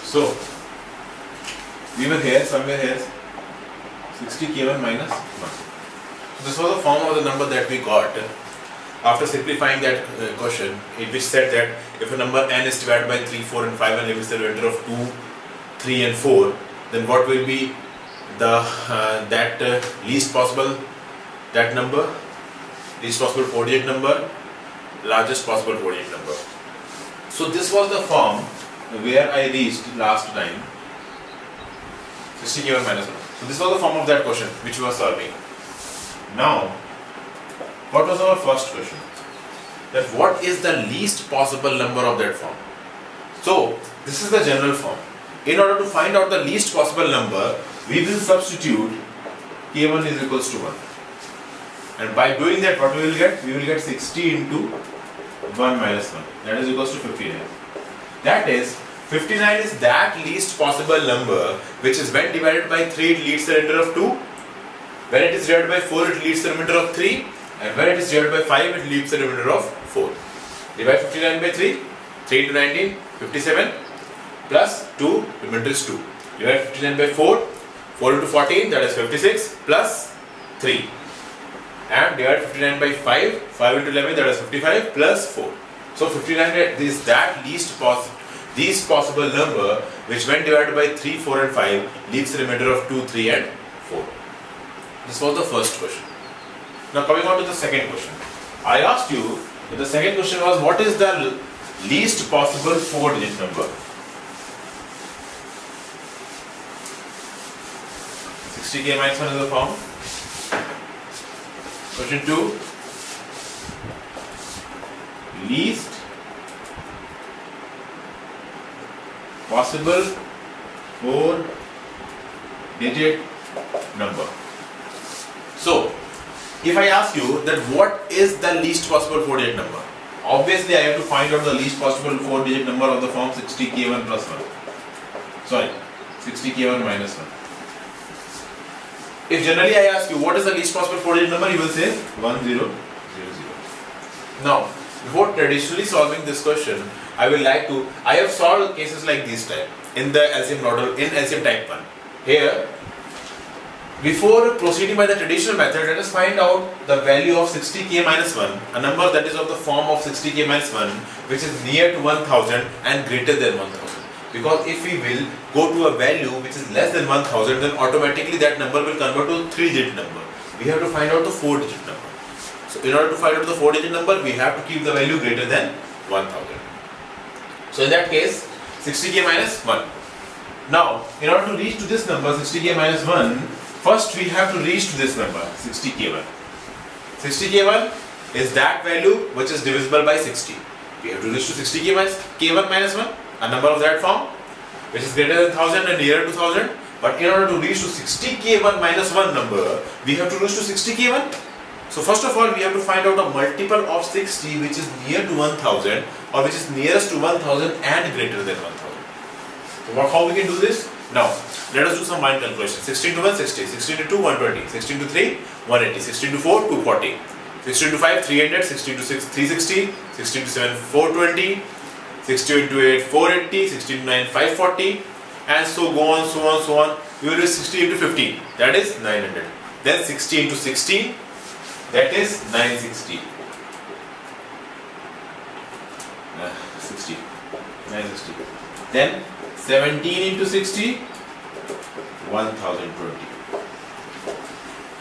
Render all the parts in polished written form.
So we were here, somewhere here, 60k1 minus 1. This was the form of the number that we got after simplifying that question, which said that if a number n is divided by 3, 4 and 5 and if it's the remainder of 2, 3 and 4, then what will be the least possible least possible 4-digit number, largest possible 4-digit number. So this was the form where I reached last time, 60k1 minus 1. So this was the form of that question which we were solving. Now, what was our first question? That what is the least possible number of that form? So this is the general form. In order to find out the least possible number, we will substitute k1 is equals to 1. And by doing that, what we will get? We will get 60 into 1 minus 1. That is equals to 59. That is, 59 is that least possible number which is when divided by 3 it leads the remainder of 2. When it is divided by 4 it leads the remainder of 3. And when it is divided by 5 it leaves the remainder of 4. Divide 59 by 3. 3 into 19, 57. Plus 2, remainder is 2. Divide 59 by 4. 4 into 14, that is 56. Plus 3. And divide 59 by 5. 5 into 11, that is 55. Plus 4. So 59 is that least possible number which when divided by 3, 4 and 5 leaves the remainder of 2, 3 and 4. This was the first question. Now coming on to the second question. I asked you that the second question was what is the least possible 4-digit number? 60k minus 1 is the form. Question 2. Least possible 4-digit number. So, if I ask you that what is the least possible 4-digit number? Obviously, I have to find out the least possible 4-digit number of the form 60k1 plus 1. Sorry, 60k1 minus 1. If generally I ask you what is the least possible 4-digit number, you will say 1000. Now, before traditionally solving this question, I have solved cases like this type in the LCM model in LCM type 1. Here, before proceeding by the traditional method, let us find out the value of 60k minus 1, a number that is of the form of 60k minus 1, which is near to 1000 and greater than 1000. Because if we will go to a value which is less than 1000, then automatically that number will convert to a 3-digit number. We have to find out the 4-digit number. So in order to find out the 4-digit number, we have to keep the value greater than 1000. So in that case, 60k minus 1. Now, in order to reach to this number, 60k minus 1, first we have to reach to this number, 60k1. 60k1 is that value which is divisible by 60. We have to reach to 60k1 minus 1, a number of that form, which is greater than 1000 and nearer to 1000. But in order to reach to 60k1 minus 1 number, we have to reach to 60k1. So first of all, we have to find out a multiple of 60 which is near to 1000 or which is nearest to 1000 and greater than 1000. So how we can do this? Now, let us do some mind calculation. 16 to 1, 60. 16 to 2, 120. 16 to 3, 180. 16 to 4, 240. 16 to 5, 300. 16 to 6, 360. 16 to 7, 420. 16 to 8, 480. 16 to 9, 540. And so go on, so on, so on. We will do 60 into 15. That is 900. Then 60 into 16. That is 960. 960. Then 17 into 60, 1020.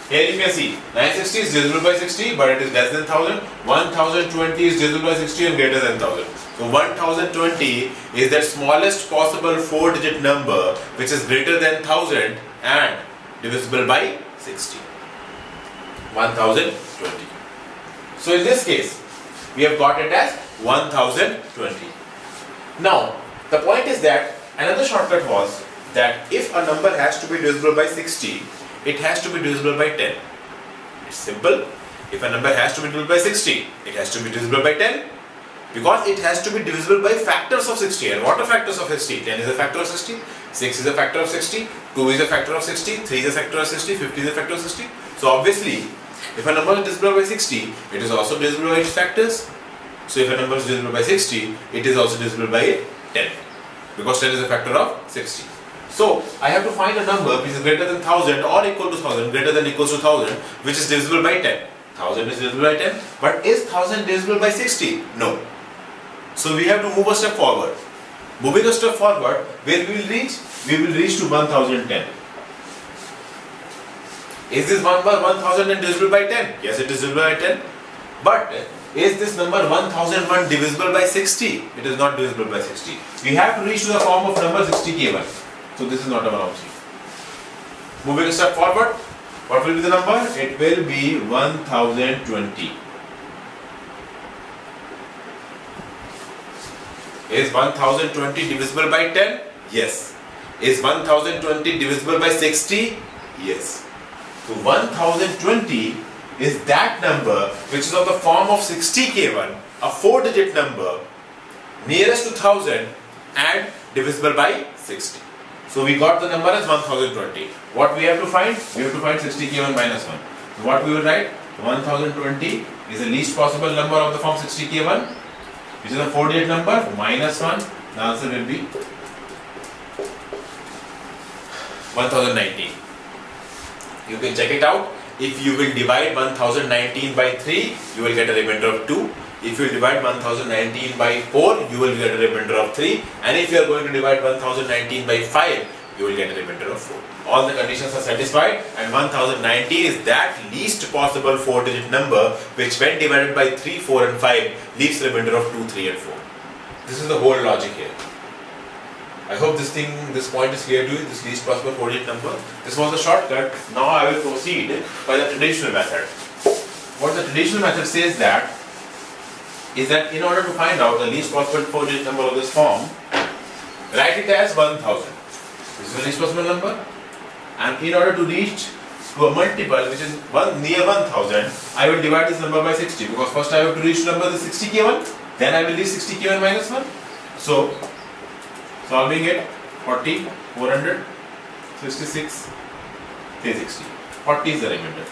Here you can see 960 is divisible by 60, but it is less than 1000. 1020 is divisible by 60 and greater than 1000. So 1020 is the smallest possible 4-digit number which is greater than 1000 and divisible by 60. 1020. So in this case, we have got it as 1020. Now, the point is that another shortcut was that if a number has to be divisible by 60, it has to be divisible by 10. It's simple. If a number has to be divisible by 60, it has to be divisible by 10 because it has to be divisible by factors of 60. And what are factors of 60? 10 is a factor of 60, 6 is a factor of 60, 2 is a factor of 60, 3 is a factor of 60, 50 is a factor of 60. So obviously, if a number is divisible by 60, it is also divisible by its factors. So if a number is divisible by 60, it is also divisible by 10. because 10 is a factor of 60. So I have to find a number which is greater than 1000 or equal to 1000, greater than equals to 1000, which is divisible by 10. 1000 is divisible by 10, but is 1000 divisible by 60? No. So we have to move a step forward. Moving a step forward, where we will reach? We will reach to 1010. Is this number 1000 divisible by 10? Yes, it is divisible by 10. But is this number 1001 divisible by 60? It is not divisible by 60. We have to reach to the form of number 60k1. So this is not our option. Moving a step forward, what will be the number? It will be 1020. Is 1020 divisible by 10? Yes. Is 1020 divisible by 60? Yes. So 1020 is that number which is of the form of 60k1, a 4-digit number, nearest to 1000 and divisible by 60. So we got the number as 1020. What we have to find? We have to find 60k1 minus 1. So what we will write? 1020 is the least possible number of the form 60k1, which is a 4-digit number, minus 1. The answer will be 1019. You can check it out. If you will divide 1019 by 3, you will get a remainder of 2. If you divide 1019 by 4, you will get a remainder of 3. And if you are going to divide 1019 by 5, you will get a remainder of 4. All the conditions are satisfied, and 1090 is that least possible 4-digit number which when divided by 3, 4 and 5 leaves a remainder of 2, 3 and 4. This is the whole logic here. I hope this point is clear to you, this least possible 4-digit number. This was the shortcut. Now I will proceed by the traditional method. What the traditional method says is that in order to find out the least possible 4-digit number of this form, write it as 1000. This is the least possible number. And in order to reach to a multiple which is near 1000, I will divide this number by 60, because first I have to reach number the 60k1, then I will reach 60k1 minus 1. So solving it, 40, 400, 66, 360. 40 is the remainder.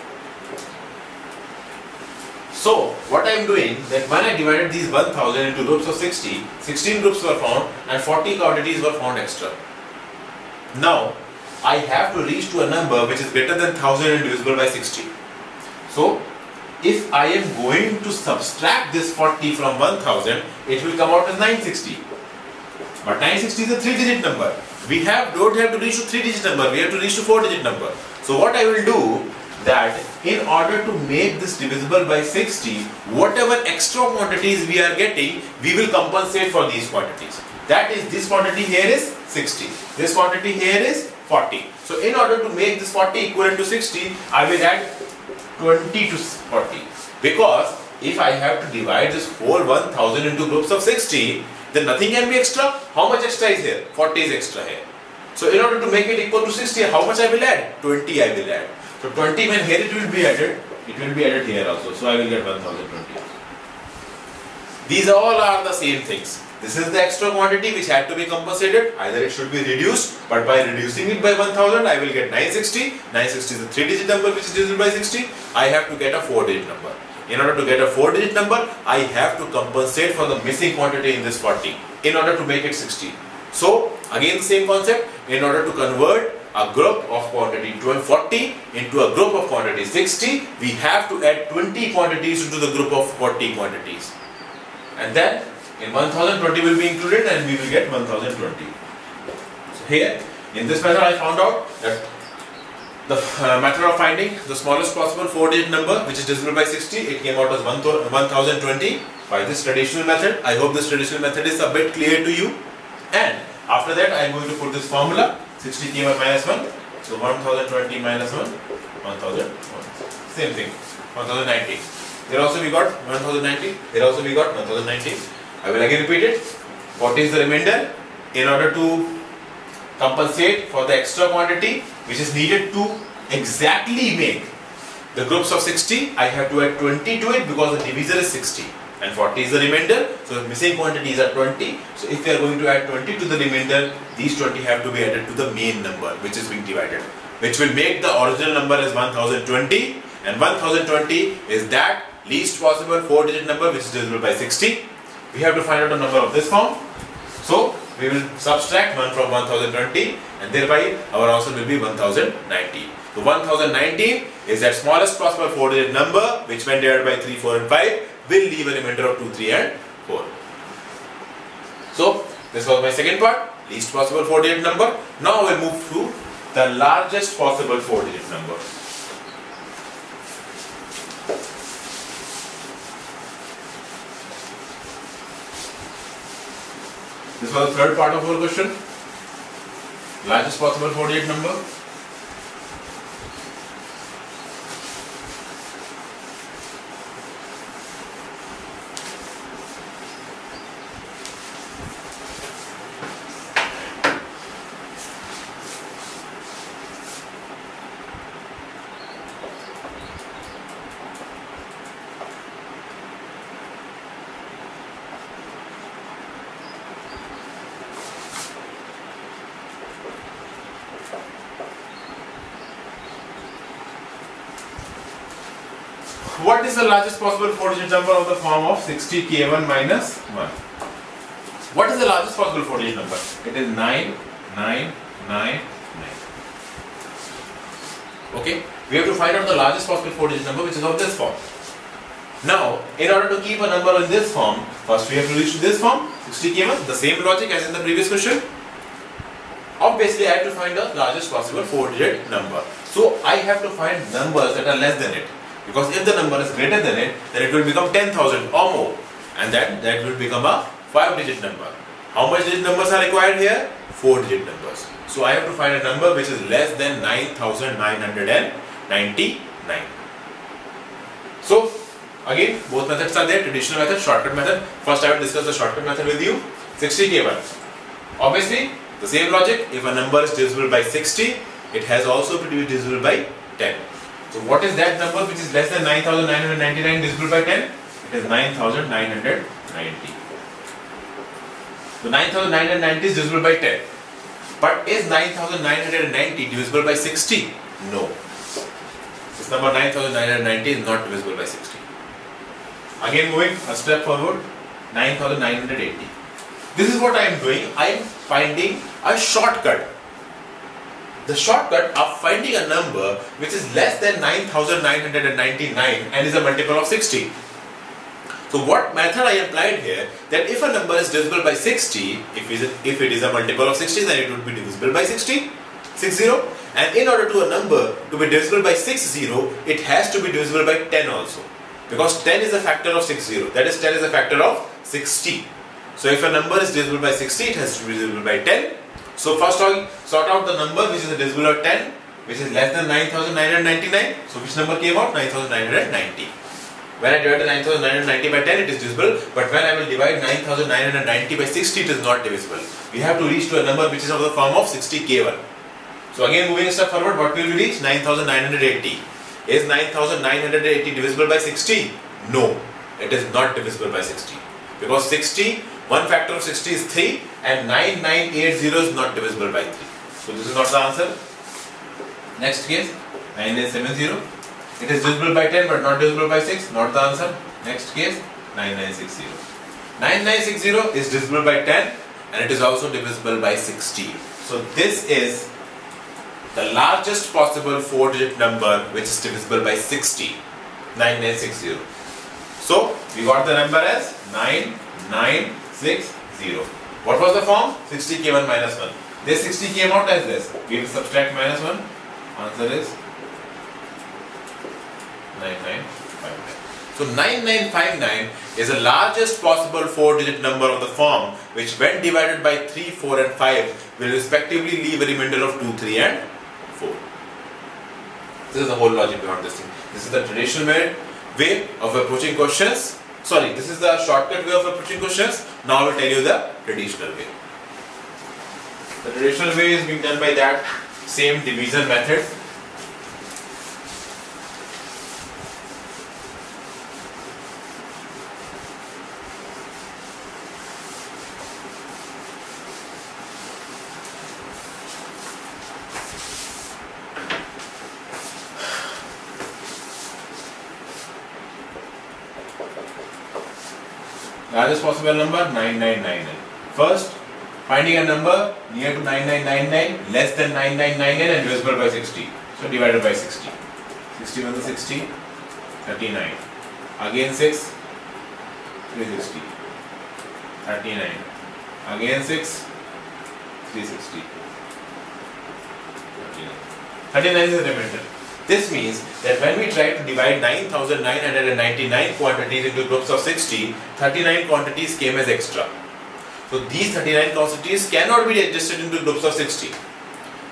So what I am doing, that when I divided these 1000 into groups of 60, 16 groups were found and 40 quantities were found extra. Now I have to reach to a number which is greater than 1000 and divisible by 60. So if I am going to subtract this 40 from 1000, it will come out as 960. But 960 is a 3-digit number. We don't have to reach to 3-digit number, we have to reach to 4-digit number. So what I will do, that in order to make this divisible by 60, whatever extra quantities we are getting, we will compensate for these quantities. That is, this quantity here is 60, this quantity here is 40. So in order to make this 40 equivalent to 60, I will add 20 to 40. Because if I have to divide this whole 1000 into groups of 60, then nothing can be extra. How much extra is here? 40 is extra here. So in order to make it equal to 60, how much I will add? 20 I will add. So 20, when here it will be added here also. So I will get 1020. These all are the same things. This is the extra quantity which had to be compensated. Either it should be reduced, but by reducing it by 1000, I will get 960. 960 is a 3-digit number which is divisible by 60. I have to get a 4-digit number. In order to get a 4-digit number, I have to compensate for the missing quantity in this 40 in order to make it 60. So again the same concept. In order to convert a group of quantity 40 into a group of quantity 60, we have to add 20 quantities into the group of 40 quantities. And then in 1020 will be included and we will get 1020. So here in this method I found out that the method of finding the smallest possible 4-digit number which is divisible by 60, it came out as 1020 by this traditional method. I hope this traditional method is a bit clear to you. And after that I am going to put this formula 60k1 minus 1. So 1020 minus 1, 1001. Same thing, 1090. Here also we got 1090. Here also we got 1090. I will again repeat it. 40 is the remainder. In order to compensate for the extra quantity which is needed to exactly make the groups of 60, I have to add 20 to it because the divisor is 60 and 40 is the remainder. So the missing quantities are 20. So if we are going to add 20 to the remainder, these 20 have to be added to the main number which is being divided, which will make the original number as 1020, and 1020 is that least possible 4-digit number which is divisible by 60. We have to find out a number of this form. So we will subtract 1 from 1020 and thereby our answer will be 1019. So 1019 is that smallest possible 4-digit number which when divided by 3, 4 and 5 will leave a remainder of 2, 3 and 4. So this was my second part, least possible 4-digit number. Now we'll move to the largest possible 4-digit number. This was the third part of our question. Largest possible 4-digit number. What is the largest possible 4-digit number of the form of 60k1 minus 1? What is the largest possible 4-digit number? It is 9999. Okay, we have to find out the largest possible 4-digit number which is of this form. Now, in order to keep a number in this form, first we have to reach to this form, 60k1, the same logic as in the previous question. Obviously, I have to find the largest possible 4-digit number. So, I have to find numbers that are less than it. Because if the number is greater than it, then it will become 10,000 or more. And that will become a 5-digit number. How much digit numbers are required here? 4-digit numbers. So I have to find a number which is less than 9,999. So again, both methods are there, traditional method, shortcut method. First I will discuss the shortcut method with you. 60k1. Obviously, the same logic, if a number is divisible by 60, it has also to be divisible by 10. So what is that number which is less than 9,999 divisible by 10? It is 9,990. So 9,990 is divisible by 10. But is 9,990 divisible by 60? No. This number 9,990 is not divisible by 60. Again moving a step forward, 9,980. This is what I am doing. I am finding a shortcut. The shortcut of finding a number which is less than 9,999 and is a multiple of 60. So what method I applied here, that if a number is divisible by 60, if it is a multiple of 60, then it would be divisible by 60, and in order to a number to be divisible by 60, it has to be divisible by 10 also, because 10 is a factor of 60, that is 10 is a factor of 60. So if a number is divisible by 60, it has to be divisible by 10. So first of all, sort out the number which is a divisible of 10, which is less than 9,999. So which number came out? 9,990. When I divide 9,990 by 10, it is divisible. But when I will divide 9,990 by 60, it is not divisible. We have to reach to a number which is of the form of 60k1. So again, moving a step forward, what will we reach? 9,980. Is 9,980 divisible by 60? No, it is not divisible by 60. Because 60, one factor of 60 is 3 and 9980 is not divisible by 3. So this is not the answer. Next case, 9970. It is divisible by 10 but not divisible by 6. Not the answer. Next case, 9960. 9960 is divisible by 10 and it is also divisible by 60. So this is the largest possible 4-digit number which is divisible by 60. 9960. So we got the number as 9960. What was the form? 60k1 minus 1. This 60 came out as this. We will subtract minus 1. Answer is 9959. So 9959 is the largest possible 4-digit number of the form which when divided by 3, 4 and 5 will respectively leave a remainder of 2, 3 and 4. This is the whole logic behind this thing. This is the traditional way of approaching questions. Sorry, this is the shortcut way of approaching questions. Now I will tell you the traditional way. The traditional way is being done by that same division method. Largest possible number 9999. First, Finding a number near to 9999, less than 9999 and divisible by 60. So divided by 60. 60 1 is 60, 39. Again 6, 360. 39. Again 6, 360. 39 is the remainder. This means that when we try to divide 9,999 quantities into groups of 60, 39 quantities came as extra. So these 39 quantities cannot be adjusted into groups of 60.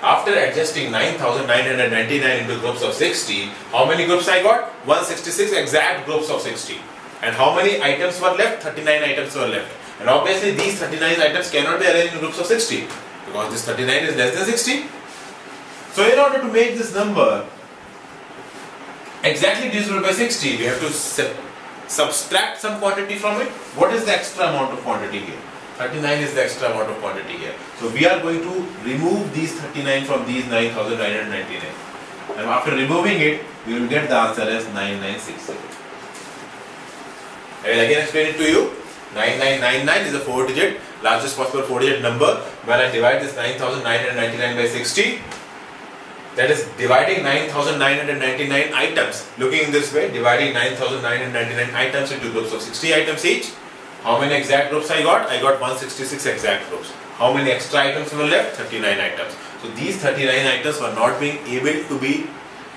After adjusting 9,999 into groups of 60, how many groups I got? 166 exact groups of 60. And how many items were left? 39 items were left. And obviously these 39 items cannot be arranged in groups of 60 because this 39 is less than 60. So in order to make this number exactly divisible by 60, we have to subtract some quantity from it. What is the extra amount of quantity here? 39 is the extra amount of quantity here. So we are going to remove these 39 from these 9,999. And after removing it, we will get the answer as 9960. I will again explain it to you. 9999 is a 4-digit, largest possible 4-digit number. When I divide this 9,999 by 60, that is dividing 9,999 items. Looking in this way, dividing 9,999 items into groups of 60 items each. How many exact groups I got? I got 166 exact groups. How many extra items were left? 39 items. So these 39 items were not being able to be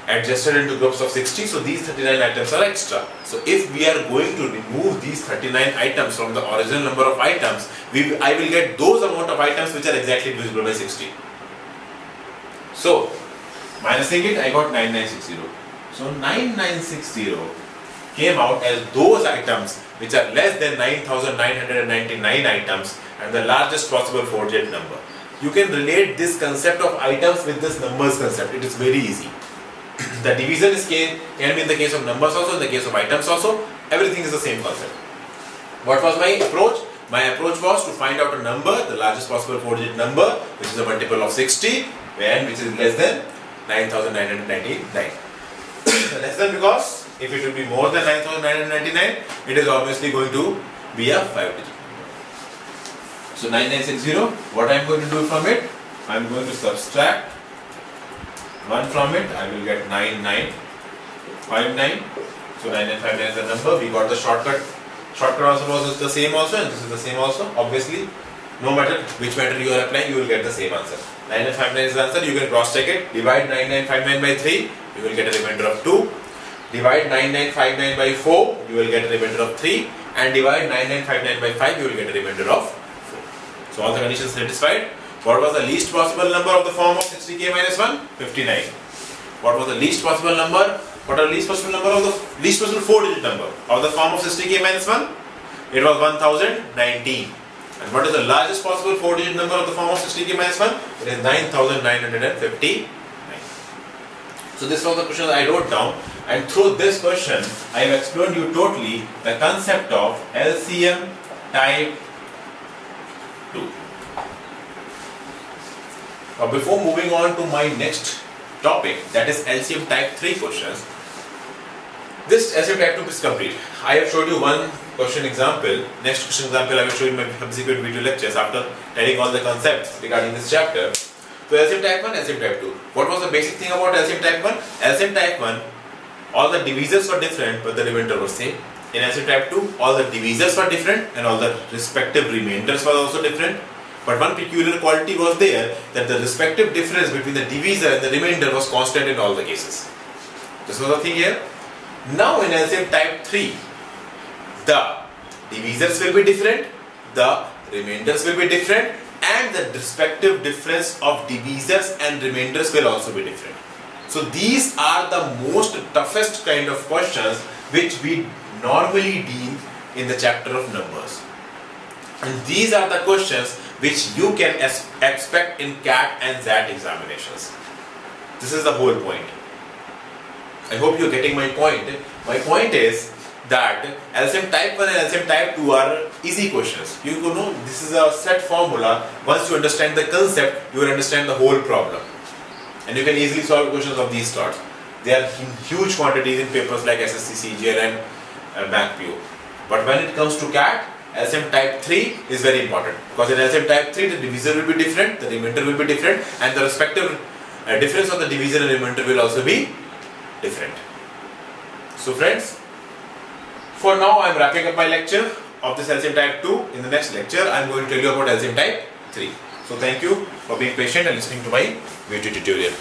adjusted into groups of 60. So these 39 items are extra. So if we are going to remove these 39 items from the original number of items, I will get those amount of items which are exactly divisible by 60. So minusing it, I got 9960. So 9960 came out as those items which are less than 9,999 items and the largest possible 4-digit number. You can relate this concept of items with this numbers concept. It is very easy. The division can be in the case of numbers also, in the case of items also. Everything is the same concept. What was my approach? My approach was to find out a number, the largest possible 4-digit number, which is a multiple of 60, and which is less than 9,999. Less than because if it will be more than 9,999, it is obviously going to be a 5-digit number. So 9960, what I am going to do from it? I am going to subtract 1 from it. I will get 9959. So 9959 is the number. We got the shortcut. Shortcut also was the same also, and this is the same also. Obviously, no matter which method you are applying, you will get the same answer. 9959 is the answer. You can cross check it. Divide 9959 by 3, you will get a remainder of 2. Divide 9959 by 4, you will get a remainder of 3. And divide 9959 by 5, you will get a remainder of 4. So all the conditions satisfied. What was the least possible number of the form of 60k minus 1? 59. What was the least possible number? What are the least possible number of the least possible 4-digit number of the form of 60k minus 1? It was 1019. And what is the largest possible 4-digit number of the form of 60k minus 1? It is 9959. So this was the question I wrote down, and through this question I have explained you totally the concept of LCM type 2. Now before moving on to my next topic, that is LCM type 3 questions, this LCM type 2 is complete. I have showed you one question example. Next question example I will show you in my subsequent video lectures after telling all the concepts regarding this chapter. So LCM type 1, LCM type 2. What was the basic thing about LCM type 1? LCM type 1, all the divisors were different but the remainder was same. In LCM type 2, all the divisors were different and all the respective remainders were also different. But one peculiar quality was there, that the respective difference between the divisor and the remainder was constant in all the cases. This was the thing here. Now in LCM type 3, the divisors will be different, the remainders will be different, and the respective difference of divisors and remainders will also be different. So these are the most toughest kind of questions which we normally deal in the chapter of numbers. And these are the questions which you can expect in CAT and XAT examinations. This is the whole point. I hope you are getting my point. My point is that LCM type 1 and LCM type 2 are easy questions. You know this is a set formula. Once you understand the concept, you will understand the whole problem. And you can easily solve questions of these sorts. There are huge quantities in papers like SSC, CGL and Bank PO. But when it comes to CAT, LCM type 3 is very important, because in LCM type 3 the divisor will be different, the remainder will be different, and the respective difference of the divisor and remainder will also be different. So friends, for now I am wrapping up my lecture of this LCM type 2. In the next lecture I am going to tell you about LCM type 3. So thank you for being patient and listening to my video tutorial.